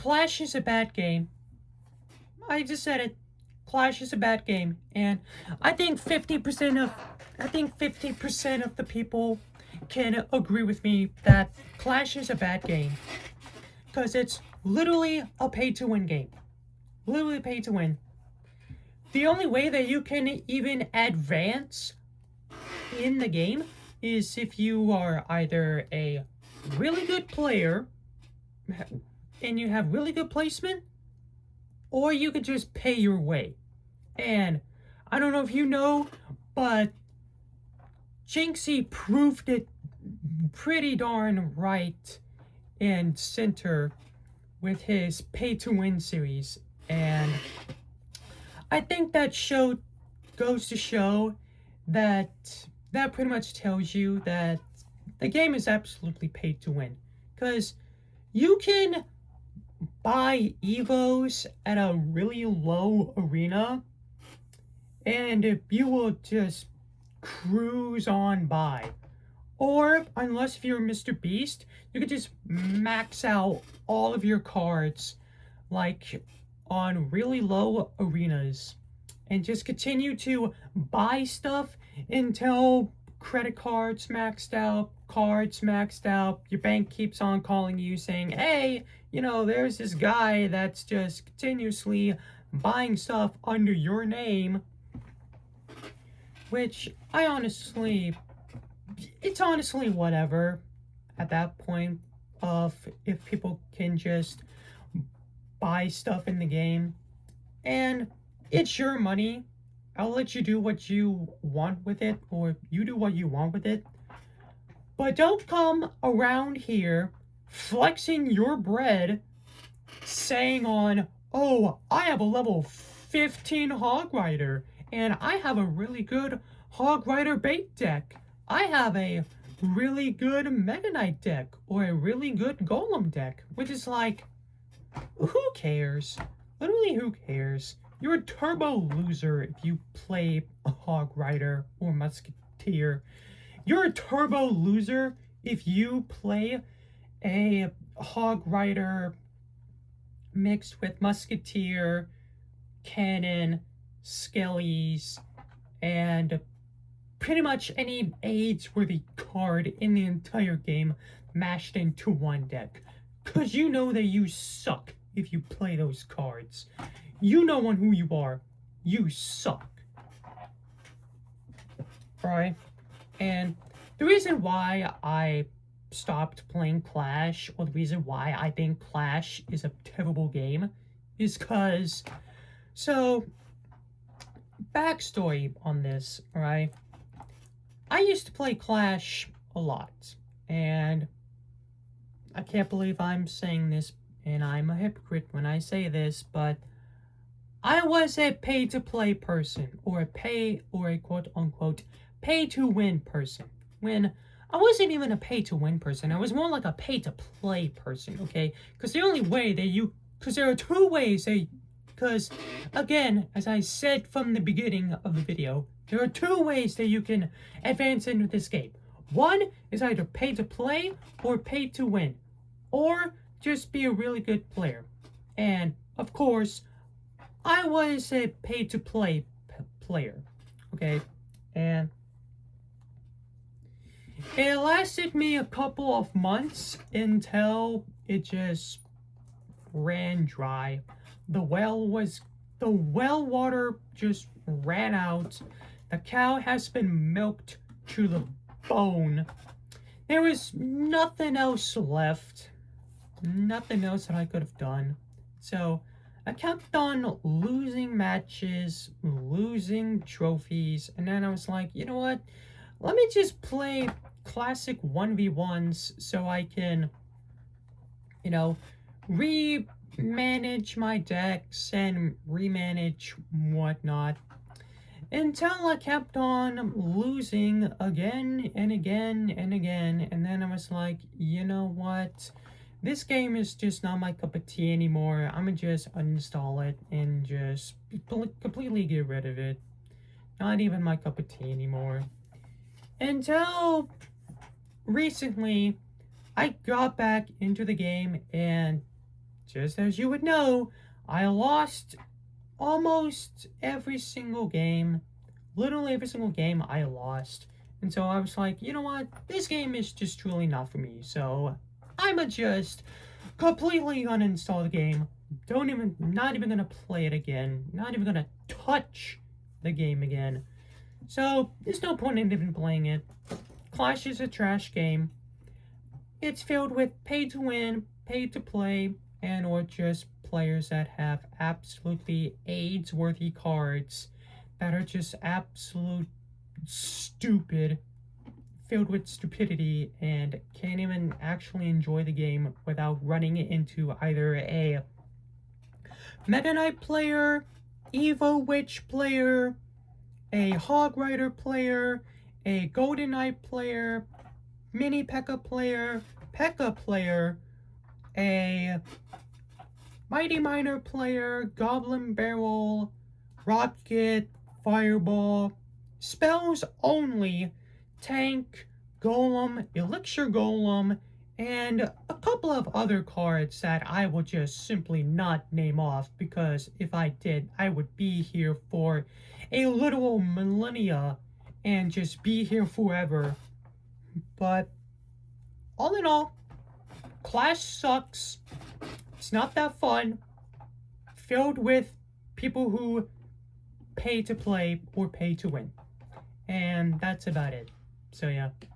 Clash is a bad game. I just said it. Clash is a bad game, and I think 50% of I think 50% of the people can agree with me that Clash is a bad game because it's literally a pay-to-win game. Literally pay to win. The only way that you can even advance in the game is if you are either a really good player and you have really good placement, or you can just pay your way. And I don't know if you know, but Jinxie proved it pretty darn right and center with his pay to win series. And I think that show goes to show that that pretty much tells you that the game is absolutely paid to win. Because you can buy Evos at a really low arena and you will just cruise on by. Or, unless if you're Mr. Beast, you could just max out all of your cards, like, on really low arenas. And just continue to buy stuff until credit cards maxed out, your bank keeps on calling you saying, hey, there's this guy that's just continuously buying stuff under your name. Which, it's honestly whatever at that point of if people can just buy stuff in the game. And it's your money. I'll let you do what you want with it, or you do what you want with it. But don't come around here flexing your bread saying oh, I have a level 15 Hog Rider, and I have a really good Hog Rider bait deck. I have a really good Mega Knight deck, or a really good Golem deck, which is like, who cares? Literally, who cares? You're a turbo loser if you play a Hog Rider or Musketeer. You're a turbo loser if you play a Hog Rider mixed with Musketeer, Cannon, Skellies, and pretty much any AIDS-worthy card in the entire game mashed into one deck. Because you know that you suck if you play those cards. You know on who you are. You suck. Right? And the reason why I stopped playing Clash, or the reason why I think Clash is a terrible game, is because, so, backstory on this, right? I used to play Clash a lot, and I can't believe I'm saying this, and I'm a hypocrite when I say this, but I was a pay-to-play person, or a quote-unquote pay-to-win person, when I wasn't even a pay-to-win person. I was more like a pay-to-play person, okay? Because there are two ways because, again, as I said from the beginning of the video, there are two ways that you can advance into this game. One is either pay-to-play or pay-to-win, or just be a really good player. And, of course, I was a pay-to-play player, okay? And it lasted me a couple of months until it just ran dry. The well water just ran out. The cow has been milked to the bone. There was nothing else left. Nothing else that I could have done. So I kept on losing matches, losing trophies, and then I was like, you know what? Let me just play classic 1v1s so I can, remanage my decks and remanage whatnot. Until I kept on losing again and again and again, and then I was like, you know what? This game is just not my cup of tea anymore. I'm gonna just uninstall it and just completely get rid of it. Not even my cup of tea anymore. Until recently, I got back into the game and just as you would know, I lost almost every single game. Literally every single game I lost. And so I was like, you know what? This game is just truly not for me. So I'ma just completely uninstall the game. Not even gonna play it again. Not even gonna touch the game again. So there's no point in even playing it. Clash is a trash game. It's filled with pay to win, pay to play, and or just players that have absolutely AIDS-worthy cards that are just absolute stupid, filled with stupidity, and can't even actually enjoy the game without running into either a Meta Knight player, Evo Witch player, a Hog Rider player, a Golden Knight player, Mini P.E.K.K.A player, a Mighty Miner player, Goblin Barrel, Rocket, Fireball, Spells Only, Tank, Golem, Elixir Golem, and a couple of other cards that I will just simply not name off, because if I did, I would be here for a literal millennia and just be here forever. But all in all, Clash sucks. It's not that fun. Filled with people who pay to play or pay to win. And that's about it. So yeah.